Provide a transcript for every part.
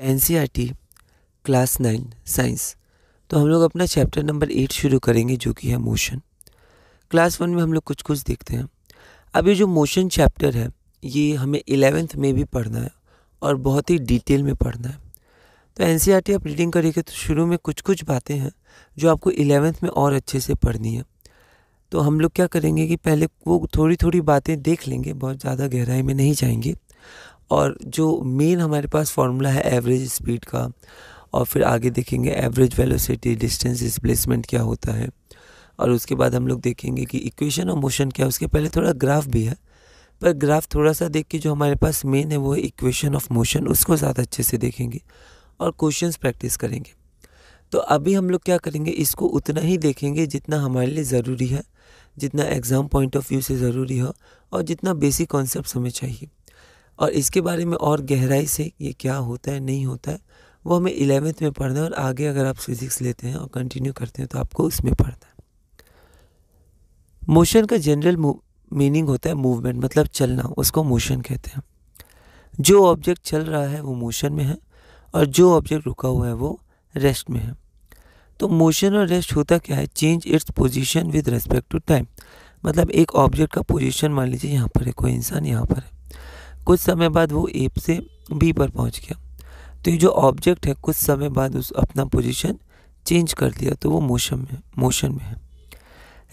NCERT class 9 science. तो हम लोग अपना चैप्टर नंबर 8 शुरू करेंगे जो कि है मोशन। क्लास 1 में हम लोग कुछ कुछ देखते हैं। अब ये जो मोशन चैप्टर है ये हमें 11th में भी पढ़ना है और बहुत ही डिटेल में पढ़ना है। तो एनसीईआरटी आप रीडिंग करेंगे तो शुरू में कुछ कुछ बातें हैं जो आपको 11th में और अच्छे से पढ़नी है। तो हम लोग क्या करेंगे कि पहले वो थोड़ी थोड़ी बातें देख लेंगे, बहुत ज़्यादा गहराई में नहीं जाएंगे। और जो मेन हमारे पास फॉर्मूला है एवरेज स्पीड का, और फिर आगे देखेंगे एवरेज वेलोसिटी, डिस्टेंस डिस्प्लेसमेंट क्या होता है, और उसके बाद हम लोग देखेंगे कि इक्वेशन ऑफ मोशन क्या है। उसके पहले थोड़ा ग्राफ भी है, पर ग्राफ थोड़ा सा देख के जो हमारे पास मेन है वो है इक्वेशन ऑफ मोशन, उसको ज़्यादा अच्छे से देखेंगे और क्वेश्चंस प्रैक्टिस करेंगे। तो अभी हम लोग क्या करेंगे, इसको उतना ही देखेंगे जितना हमारे लिए ज़रूरी है, जितना एग्ज़ाम पॉइंट ऑफ व्यू से ज़रूरी हो और जितना बेसिक कॉन्सेप्ट हमें चाहिए। और इसके बारे में और गहराई से ये क्या होता है नहीं होता है वो हमें 11th में पढ़ना है, और आगे अगर आप फिजिक्स लेते हैं और कंटिन्यू करते हैं तो आपको उसमें पढ़ना है। मोशन का जनरल मीनिंग होता है मूवमेंट, मतलब चलना, उसको मोशन कहते हैं। जो ऑब्जेक्ट चल रहा है वो मोशन में है और जो ऑब्जेक्ट रुका हुआ है वो रेस्ट में है। तो मोशन और रेस्ट होता क्या है, change its position with respect to time. मतलब एक ऑब्जेक्ट का पोजीशन मान लीजिए यहाँ पर है, कोई इंसान यहाँ पर है, कुछ समय बाद वो ए से बी पर पहुँच गया, तो ये जो ऑब्जेक्ट है कुछ समय बाद उस अपना पोजीशन चेंज कर दिया, तो वो मोशन में है।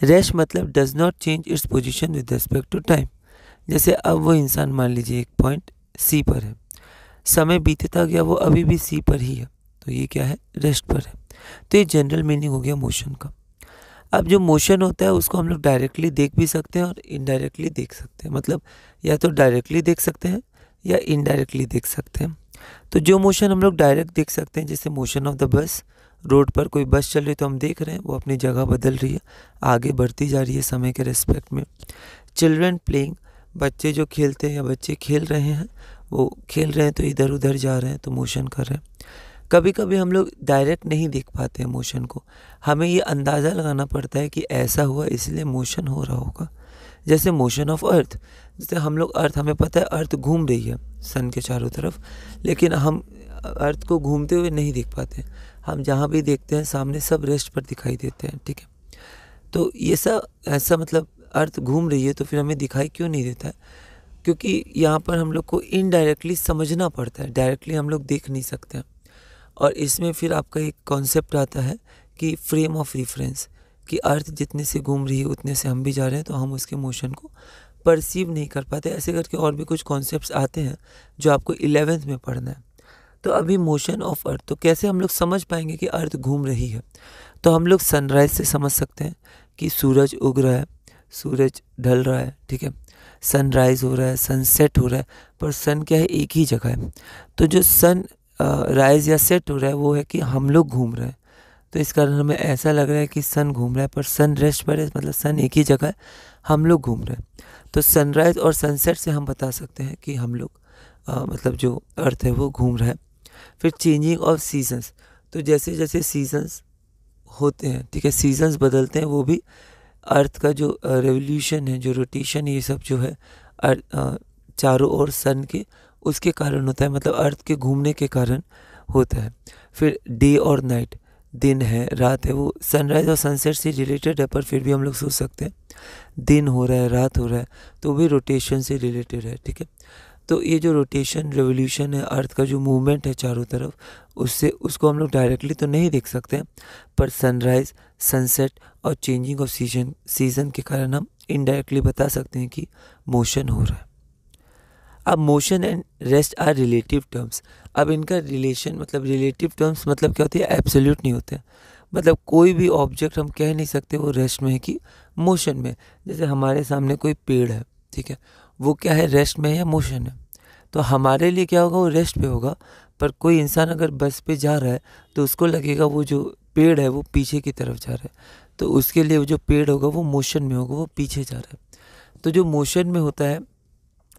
रेस्ट मतलब does not change its position with respect to time. जैसे अब वो इंसान मान लीजिए एक पॉइंट सी पर है, समय बीतता गया वो अभी भी सी पर ही है, तो ये क्या है, रेस्ट पर है। तो ये जनरल मीनिंग हो गया मोशन का। अब जो मोशन होता है उसको हम लोग डायरेक्टली देख भी सकते हैं और इनडायरेक्टली देख सकते हैं, मतलब या तो डायरेक्टली देख सकते हैं या इनडायरेक्टली देख सकते हैं। तो जो मोशन हम लोग डायरेक्ट देख सकते हैं, जैसे motion of the bus, road पर कोई बस चल रही है तो हम देख रहे हैं वो अपनी जगह बदल रही है, आगे बढ़ती जा रही है समय के रिस्पेक्ट में। चिल्ड्रन प्लेइंग, बच्चे जो खेलते हैं या बच्चे खेल रहे हैं, वो खेल रहे हैं तो इधर उधर जा रहे हैं तो मोशन कर रहे हैं। कभी कभी हम लोग डायरेक्ट नहीं देख पाते हैं मोशन को, हमें ये अंदाज़ा लगाना पड़ता है कि ऐसा हुआ इसलिए मोशन हो रहा होगा। जैसे मोशन ऑफ अर्थ, जैसे हम लोग अर्थ, हमें पता है अर्थ घूम रही है सन के चारों तरफ, लेकिन हम अर्थ को घूमते हुए नहीं देख पाते। हम जहाँ भी देखते हैं सामने सब रेस्ट पर दिखाई देते हैं, ठीक है। तो ये सब ऐसा, मतलब अर्थ घूम रही है तो फिर हमें दिखाई क्यों नहीं देता है, क्योंकि यहाँ पर हम लोग को इनडायरेक्टली समझना पड़ता है, डायरेक्टली हम लोग देख नहीं सकते हैं। और इसमें फिर आपका एक कॉन्सेप्ट आता है कि फ्रेम ऑफ रेफरेंस, कि अर्थ जितने से घूम रही है उतने से हम भी जा रहे हैं, तो हम उसके मोशन को परसीव नहीं कर पाते। ऐसे करके और भी कुछ कॉन्सेप्ट्स आते हैं जो आपको 11th में पढ़ना है। तो अभी मोशन ऑफ अर्थ, तो कैसे हम लोग समझ पाएंगे कि अर्थ घूम रही है, तो हम लोग सनराइज से समझ सकते हैं कि सूरज उग रहा है, सूरज ढल रहा है, ठीक है, सनराइज हो रहा है, सनसेट हो रहा है, पर सन क्या है, एक ही जगह है। तो जो सन राइज या सेट हो रहा है वो है कि हम लोग घूम रहे हैं, तो इस कारण हमें ऐसा लग रहा है कि सन घूम रहा है, पर सन रेस्ट पर है, मतलब सन एक ही जगह है, हम लोग घूम रहे हैं। तो सनराइज और सनसेट से हम बता सकते हैं कि हम लोग मतलब जो अर्थ है वो घूम रहा है। फिर चेंजिंग ऑफ सीजन्स, तो जैसे जैसे सीजन्स होते हैं, ठीक है, सीजन्स बदलते हैं, वो भी अर्थ का जो रेवोल्यूशन है, जो रोटेशन, ये सब जो है चारों ओर सन के, उसके कारण होता है, मतलब अर्थ के घूमने के कारण होता है। फिर डे और नाइट, दिन है रात है, वो सनराइज और सनसेट से रिलेटेड है, पर फिर भी हम लोग सोच सकते हैं दिन हो रहा है रात हो रहा है, तो भी रोटेशन से रिलेटेड है, ठीक है। तो ये जो रोटेशन रेवोल्यूशन है, अर्थ का जो मूवमेंट है चारों तरफ, उससे उसको हम लोग डायरेक्टली तो नहीं देख सकते हैं, पर सनराइज, सनसेट और चेंजिंग ऑफ सीजन के कारण हम इनडायरेक्टली बता सकते हैं कि मोशन हो रहा है। अब motion and rest are relative terms. अब इनका रिलेशन, मतलब रिलेटिव टर्म्स मतलब क्या होती है, एब्सोल्यूट नहीं होते हैं। मतलब कोई भी ऑब्जेक्ट हम कह नहीं सकते वो रेस्ट में है कि मोशन में। जैसे हमारे सामने कोई पेड़ है, ठीक है, वो क्या है, रेस्ट में है या मोशन है। तो हमारे लिए क्या होगा, वो रेस्ट पे होगा, पर कोई इंसान अगर बस पे जा रहा है तो उसको लगेगा वो जो पेड़ है वो पीछे की तरफ जा रहा है, तो उसके लिए वो जो पेड़ होगा वो मोशन में होगा, वो पीछे जा रहा है। तो जो मोशन में होता है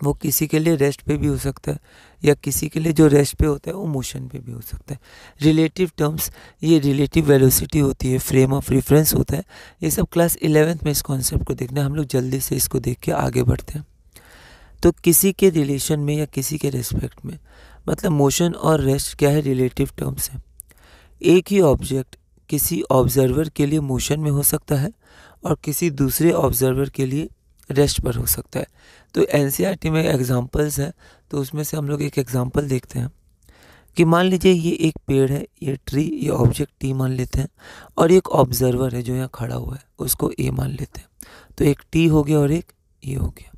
वो किसी के लिए रेस्ट पे भी हो सकता है, या किसी के लिए जो रेस्ट पे होता है वो मोशन पे भी हो सकता है। रिलेटिव टर्म्स, ये रिलेटिव वेलोसिटी होती है, फ्रेम ऑफ रेफरेंस होता है, ये सब क्लास 11th में इस कॉन्सेप्ट को देखना है। हम लोग जल्दी से इसको देख के आगे बढ़ते हैं। तो किसी के रिलेशन में या किसी के रिस्पेक्ट में, मतलब मोशन और रेस्ट क्या है, रिलेटिव टर्म्स है। एक ही ऑब्जेक्ट किसी ऑब्जर्वर के लिए मोशन में हो सकता है और किसी दूसरे ऑब्जर्वर के लिए रेस्ट पर हो सकता है। तो एनसीईआरटी में एग्जांपल्स हैं, तो उसमें से हम लोग एक एग्जांपल देखते हैं कि मान लीजिए ये एक पेड़ है, ये ट्री, ये ऑब्जेक्ट टी मान लेते हैं, और एक ऑब्जर्वर है जो यहाँ खड़ा हुआ है, उसको ए मान लेते हैं। तो एक टी हो गया और एक ए हो गया।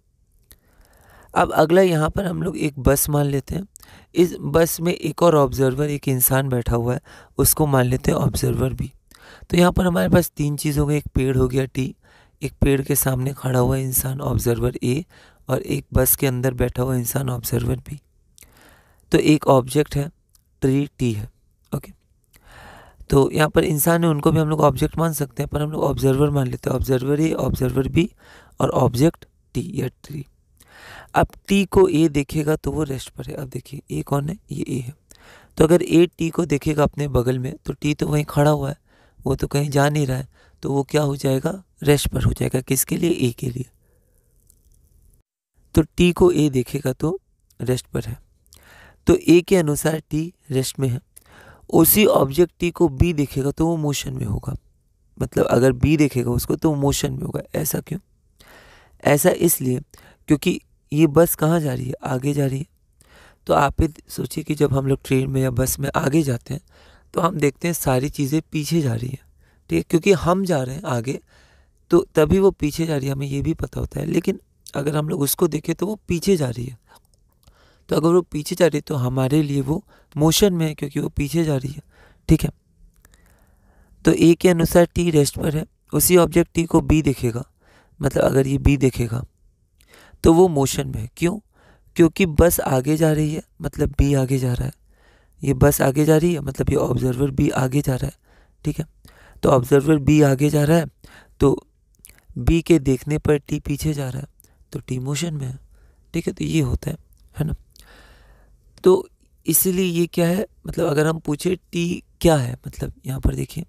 अब अगला यहाँ पर हम लोग एक बस मान लेते हैं। इस बस में एक और ऑब्जर्वर, एक इंसान बैठा हुआ है, उसको मान लेते हैं ऑब्जर्वर बी। तो यहाँ पर हमारे पास तीन चीज़ हो गई, एक पेड़ हो गया टी, एक पेड़ के सामने खड़ा हुआ इंसान ऑब्जर्वर ए, और एक बस के अंदर बैठा हुआ इंसान ऑब्जर्वर बी। तो एक ऑब्जेक्ट है, ट्री टी है। ओके, तो यहाँ पर इंसान है, उनको भी हम लोग ऑब्जेक्ट मान सकते हैं, पर हम लोग ऑब्जर्वर मान लेते हैं, ऑब्जर्वर ए, ऑब्जर्वर बी और ऑब्जेक्ट टी या ट्री। अब टी को ए देखेगा तो वो रेस्ट पर है। अब देखिए ए कौन है, ये ए है। तो अगर ए टी को देखेगा अपने बगल में, तो टी तो वहीं खड़ा हुआ है, वो तो कहीं जा नहीं रहा है, तो वो क्या हो जाएगा, रेस्ट पर हो जाएगा। किसके लिए, ए के लिए। तो टी को ए देखेगा तो रेस्ट पर है, तो ए के अनुसार टी रेस्ट में है। उसी ऑब्जेक्ट टी को बी देखेगा तो वो मोशन में होगा। मतलब अगर बी देखेगा उसको तो वो मोशन में होगा। ऐसा क्यों? ऐसा इसलिए क्योंकि ये बस कहाँ जा रही है, आगे जा रही है। तो आप ही सोचिए कि जब हम लोग ट्रेन में या बस में आगे जाते हैं तो हम देखते हैं सारी चीज़ें पीछे जा रही हैं, ठीक है, क्योंकि हम जा रहे हैं आगे, तो तभी वो पीछे जा रही है, हमें ये भी पता होता है। लेकिन अगर हम लोग उसको देखें तो वो पीछे जा रही है। तो अगर वो पीछे जा रही है तो हमारे लिए वो मोशन में है, क्योंकि वो पीछे जा रही है, ठीक है। तो ए के अनुसार टी रेस्ट पर है। उसी ऑब्जेक्ट टी को बी देखेगा, मतलब अगर ये बी देखेगा तो वो मोशन में है। क्यों? क्योंकि बस आगे जा रही है, मतलब बी आगे जा रहा है। ये बस आगे जा रही है, मतलब ये ऑब्जर्वर बी आगे जा रहा है, ठीक है। तो ऑब्जर्वर बी आगे जा रहा है, तो बी के देखने पर टी पीछे जा रहा है, तो टी मोशन में है, ठीक है। तो ये होता है ना। तो इसीलिए ये क्या है, मतलब अगर हम पूछे टी क्या है, मतलब यहाँ पर देखिए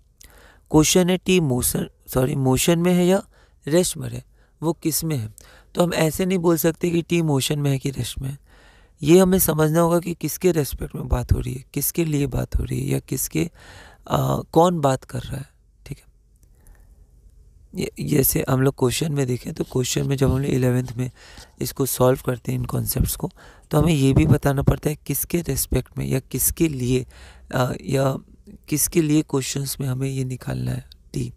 क्वेश्चन है टी मोशन में है या रेस्ट में है, वो किस में है। तो हम ऐसे नहीं बोल सकते कि टी मोशन में है कि रेस्ट में है। ये हमें समझना होगा कि किसके रेस्पेक्ट में बात हो रही है, किसके लिए बात हो रही है, या किसके कौन बात कर रहा है, ठीक है। जैसे हम लोग क्वेश्चन में देखें तो क्वेश्चन में जब हम लोग 11th में इसको सॉल्व करते हैं इन कॉन्सेप्ट्स को, तो हमें ये भी बताना पड़ता है किसके रेस्पेक्ट में या किसके लिए क्वेश्चंस में हमें ये निकालना है टी।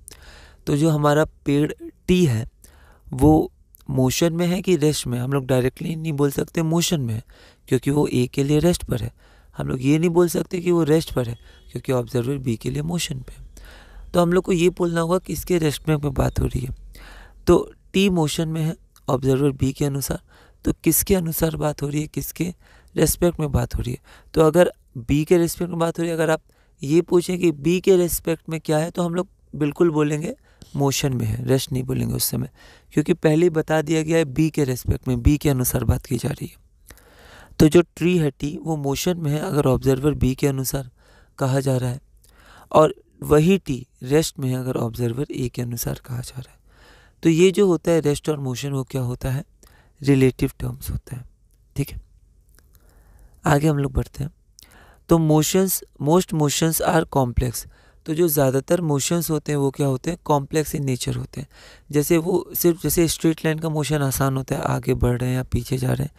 तो जो हमारा पेड़ टी है वो मोशन में है कि रेस्ट में, हम लोग डायरेक्टली नहीं बोल सकते मोशन में है क्योंकि वो ए के लिए रेस्ट पर है। हम लोग ये नहीं बोल सकते कि वो रेस्ट पर है क्योंकि ऑब्जर्वर बी के लिए मोशन पे है। तो हम लोग को ये बोलना होगा कि इसके रेस्ट में बात हो रही है। तो टी मोशन में है ऑब्जर्वर बी के अनुसार, तो किसके अनुसार बात हो रही है, किसके रेस्पेक्ट में बात हो रही है। तो अगर बी के रेस्पेक्ट में बात हो रही है, अगर आप ये पूछें कि बी के रेस्पेक्ट में क्या है, तो हम लोग बिल्कुल बोलेंगे मोशन में है, रेस्ट नहीं बोलेंगे उस समय, क्योंकि पहले ही बता दिया गया है बी के रेस्पेक्ट में, बी के अनुसार बात की जा रही है। तो जो ट्री है टी वो मोशन में है अगर ऑब्जर्वर बी के अनुसार कहा जा रहा है, और वही टी रेस्ट में है अगर ऑब्जर्वर ए के अनुसार कहा जा रहा है। तो ये जो होता है रेस्ट और मोशन, वो क्या होता है, रिलेटिव टर्म्स होता है, ठीक है। आगे हम लोग बढ़ते हैं। तो मोस्ट मोशंस आर कॉम्प्लेक्स। तो जो ज़्यादातर मोशंस होते हैं वो क्या होते हैं, कॉम्प्लेक्स इन नेचर होते हैं। जैसे वो सिर्फ जैसे स्ट्रेट लाइन का मोशन आसान होता है, आगे बढ़ रहे हैं या पीछे जा रहे हैं,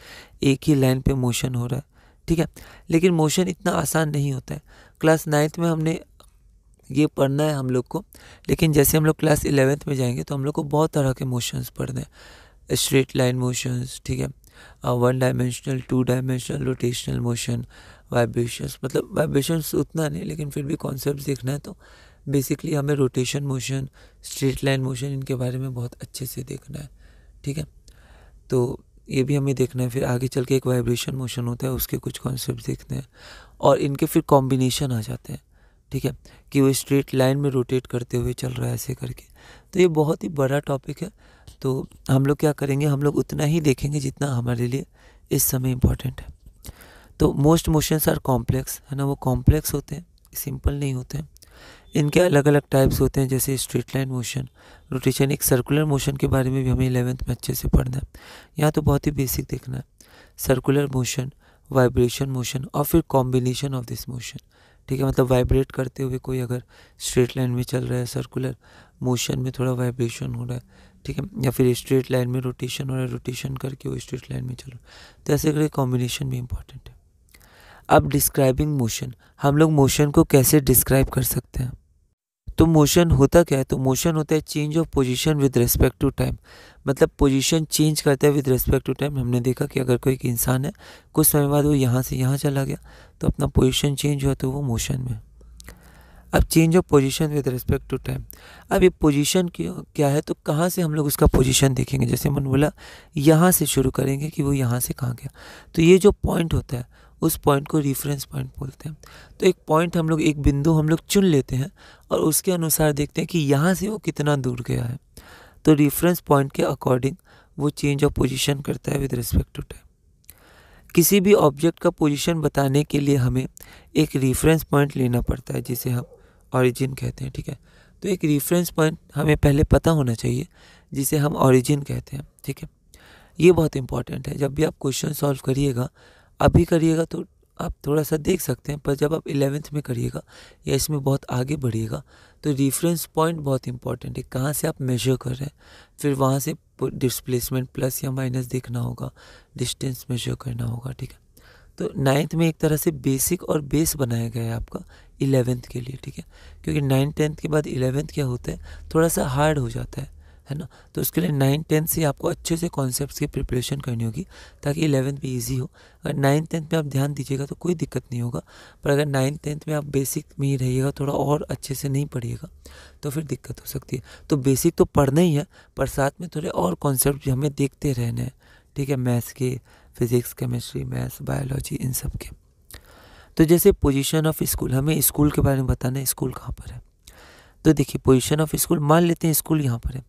एक ही लाइन पे मोशन हो रहा है, ठीक है। लेकिन मोशन इतना आसान नहीं होता है। क्लास 9th में हमने ये पढ़ना है हम लोग को, लेकिन जैसे हम लोग क्लास 11th में जाएंगे तो हम लोग को बहुत तरह के मोशंस पढ़ने हैं। स्ट्रेट लाइन मोशंस, ठीक है, 1 dimensional, 2 dimensional, rotational motion, vibrations, मतलब वाइब्रेशंस उतना नहीं, लेकिन फिर भी कॉन्सेप्ट देखना है। तो बेसिकली हमें rotation motion, straight line motion, इनके बारे में बहुत अच्छे से देखना है, ठीक है। तो ये भी हमें देखना है। फिर आगे चल के एक वाइब्रेशन मोशन होता है, उसके कुछ कॉन्सेप्ट देखते हैं, और इनके फिर कॉम्बिनेशन आ जाते हैं, ठीक है, कि वो स्ट्रेट लाइन में रोटेट करते हुए चल रहा है ऐसे करके। तो ये बहुत ही बड़ा टॉपिक है। तो हम लोग क्या करेंगे, हम लोग उतना ही देखेंगे जितना हमारे लिए इस समय इम्पोर्टेंट है। तो मोस्ट मोशंस आर कॉम्प्लेक्स, है ना, वो कॉम्प्लेक्स होते हैं, सिंपल नहीं होते हैं। इनके अलग अलग टाइप्स होते हैं, जैसे स्ट्रेट लाइन मोशन, रोटेशन। एक सर्कुलर मोशन के बारे में भी हमें 11th में अच्छे से पढ़ना है। यहाँ तो बहुत ही बेसिक देखना है। सर्कुलर मोशन, वाइब्रेशन मोशन और फिर कॉम्बिनेशन ऑफ दिस मोशन। ठीक है, मतलब वाइब्रेट करते हुए कोई अगर स्ट्रेट लाइन में चल रहा है, सर्कुलर मोशन में थोड़ा वाइब्रेशन हो रहा है, ठीक है, या फिर स्ट्रेट लाइन में रोटेशन हो रहा है, रोटेशन करके वो स्ट्रेट लाइन में चल रहा है, तो ऐसे करके कॉम्बिनेशन भी इम्पॉर्टेंट है। अब डिस्क्राइबिंग मोशन, हम लोग मोशन को कैसे डिस्क्राइब कर सकते हैं? तो मोशन होता क्या है? तो मोशन होता है change of position with respect to time, मतलब पोजीशन चेंज करता है विद रिस्पेक्ट टू टाइम। हमने देखा कि अगर कोई एक इंसान है, कुछ समय बाद वो यहाँ से यहाँ चला गया, तो अपना पोजीशन चेंज हुआ, तो वो मोशन में। अब change of position with respect to time, अब ये पोजीशन क्या है, तो कहाँ से हम लोग उसका पोजीशन देखेंगे? जैसे मैंने बोला यहाँ से शुरू करेंगे कि वो यहाँ से कहाँ गया, तो ये जो पॉइंट होता है उस पॉइंट को रेफरेंस पॉइंट बोलते हैं। तो एक पॉइंट हम लोग, एक बिंदु हम लोग चुन लेते हैं और उसके अनुसार देखते हैं कि यहाँ से वो कितना दूर गया है। तो रेफरेंस पॉइंट के अकॉर्डिंग वो चेंज ऑफ पोजीशन करता है विद रिस्पेक्ट टू टाइम। किसी भी ऑब्जेक्ट का पोजीशन बताने के लिए हमें एक रेफरेंस पॉइंट लेना पड़ता है, जिसे हम ओरिजिन कहते हैं। ठीक है, तो एक रेफरेंस पॉइंट हमें पहले पता होना चाहिए, जिसे हम ओरिजिन कहते हैं। ठीक है, ये बहुत इंपॉर्टेंट है। जब भी आप क्वेश्चन सॉल्व करिएगा, अभी करिएगा तो आप थोड़ा सा देख सकते हैं, पर जब आप 11th में करिएगा या इसमें बहुत आगे बढ़िएगा, तो रेफरेंस पॉइंट बहुत इंपॉर्टेंट है। कहाँ से आप मेजर कर रहे हैं, फिर वहाँ से डिस्प्लेसमेंट प्लस या माइनस देखना होगा, डिस्टेंस मेजर करना होगा। ठीक है, तो 9th में एक तरह से बेसिक और बेस बनाया गया है आपका 11th के लिए। ठीक है, क्योंकि 9th 10th के बाद 11th क्या होता है, थोड़ा सा हार्ड हो जाता है ना। तो उसके लिए 9th 10th से आपको अच्छे से कॉन्सेप्ट्स की प्रिपरेशन करनी होगी, ताकि 11th भी इजी हो। अगर 9th 10th में आप ध्यान दीजिएगा तो कोई दिक्कत नहीं होगा, पर अगर 9th 10th में आप बेसिक में ही रहिएगा, थोड़ा और अच्छे से नहीं पढ़िएगा, तो फिर दिक्कत हो सकती है। तो बेसिक तो पढ़ना ही है, पर साथ में थोड़े और कॉन्सेप्ट भी हमें देखते रहने हैं। ठीक है, मैथ्स के, फिजिक्स, केमिस्ट्री, मैथ्स, बायोलॉजी, इन सब के। तो जैसे पोजीशन ऑफ स्कूल, हमें स्कूल के बारे में बताना है, स्कूल कहाँ पर है। तो देखिए पोजीशन ऑफ स्कूल, मान लेते हैं स्कूल यहाँ पर है।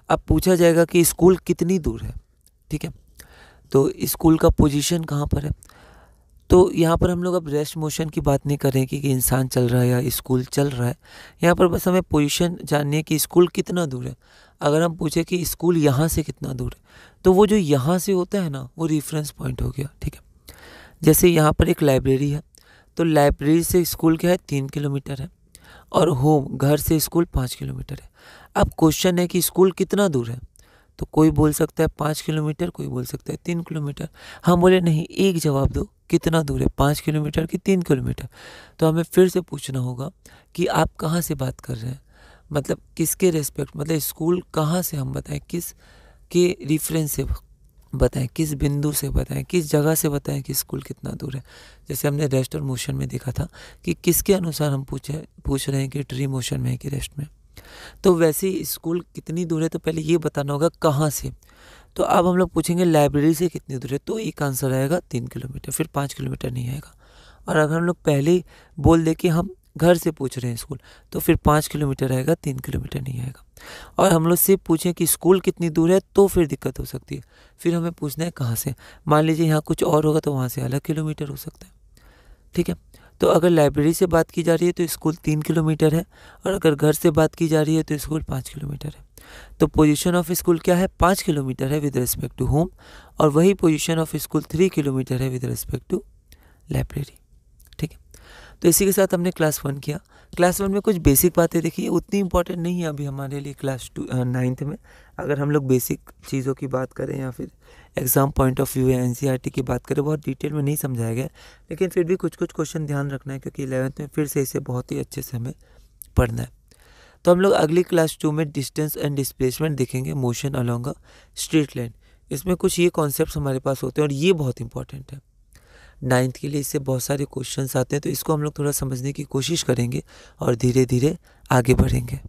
अब पूछा जाएगा कि स्कूल कितनी दूर है। ठीक है, तो स्कूल का पोजीशन कहाँ पर है। तो यहाँ पर हम लोग अब रेस्ट मोशन की बात नहीं कर रहे हैं कि इंसान चल रहा है या स्कूल चल रहा है। यहाँ पर बस हमें पोजीशन जाननी है कि स्कूल कितना दूर है। अगर हम पूछे कि स्कूल यहाँ से कितना दूर है, तो वो जो यहाँ से होता है ना, वो रेफरेंस पॉइंट हो गया। ठीक है, जैसे यहाँ पर एक लाइब्रेरी है, तो लाइब्रेरी से स्कूल क्या है, 3 किलोमीटर है, और होम, घर से स्कूल 5 किलोमीटर है। अब क्वेश्चन है कि स्कूल कितना दूर है, तो कोई बोल सकता है 5 किलोमीटर, कोई बोल सकता है 3 किलोमीटर। हम बोले नहीं, एक जवाब दो, कितना दूर है, 5 किलोमीटर कि 3 किलोमीटर। तो हमें फिर से पूछना होगा कि आप कहाँ से बात कर रहे हैं, मतलब किसके रेस्पेक्ट, मतलब स्कूल कहाँ से हम बताएं, किस के रेफरेंस से बताएं, किस बिंदु से बताएं, किस जगह से बताएं कि स्कूल कितना दूर है। जैसे हमने रेस्ट और मोशन में देखा था कि किसके अनुसार हम पूछ रहे हैं कि ट्री मोशन में है कि रेस्ट में। तो वैसे ही स्कूल कितनी दूर है, तो पहले ये बताना होगा कहाँ से। तो अब हम लोग पूछेंगे लाइब्रेरी से कितनी दूर है, तो एक आंसर आएगा 3 किलोमीटर, फिर 5 किलोमीटर नहीं आएगा। और अगर हम लोग पहले ही बोल दे कि हम घर से पूछ रहे हैं स्कूल, तो फिर 5 किलोमीटर आएगा, 3 किलोमीटर नहीं आएगा। और हम लोग सिर्फ पूछें कि स्कूल कितनी दूर है, तो फिर दिक्कत हो सकती है। फिर हमें पूछना है कहाँ से। मान लीजिए यहाँ कुछ और होगा, तो वहाँ से अलग किलोमीटर हो सकता है। ठीक है, तो अगर लाइब्रेरी से बात की जा रही है तो स्कूल 3 किलोमीटर है, और अगर घर से बात की जा रही है तो स्कूल 5 किलोमीटर है। तो पोजीशन ऑफ स्कूल क्या है, 5 किलोमीटर है विद रिस्पेक्ट टू होम, और वही पोजीशन ऑफ स्कूल 3 किलोमीटर है विद रिस्पेक्ट टू लाइब्रेरी। ठीक है, तो इसी के साथ हमने क्लास 1 किया। क्लास 1 में कुछ बेसिक बातें देखी, उतनी इंपॉर्टेंट नहीं है अभी हमारे लिए क्लास 9th में। अगर हम लोग बेसिक चीज़ों की बात करें या फिर एग्ज़ाम पॉइंट ऑफ व्यू या एनसीईआरटी की बात करें, बहुत डिटेल में नहीं समझाया गया, लेकिन फिर भी कुछ कुछ क्वेश्चन ध्यान रखना है, क्योंकि 11th में फिर से इसे बहुत ही अच्छे से हमें पढ़ना है। तो हम लोग अगली क्लास 2 में डिस्टेंस एंड डिस्प्लेसमेंट देखेंगे, motion along a straight line. इसमें कुछ ये कॉन्सेप्ट हमारे पास होते हैं और ये बहुत इंपॉर्टेंट है 9th के लिए, इससे बहुत सारे क्वेश्चंस आते हैं। तो इसको हम लोग थोड़ा समझने की कोशिश करेंगे और धीरे धीरे आगे बढ़ेंगे।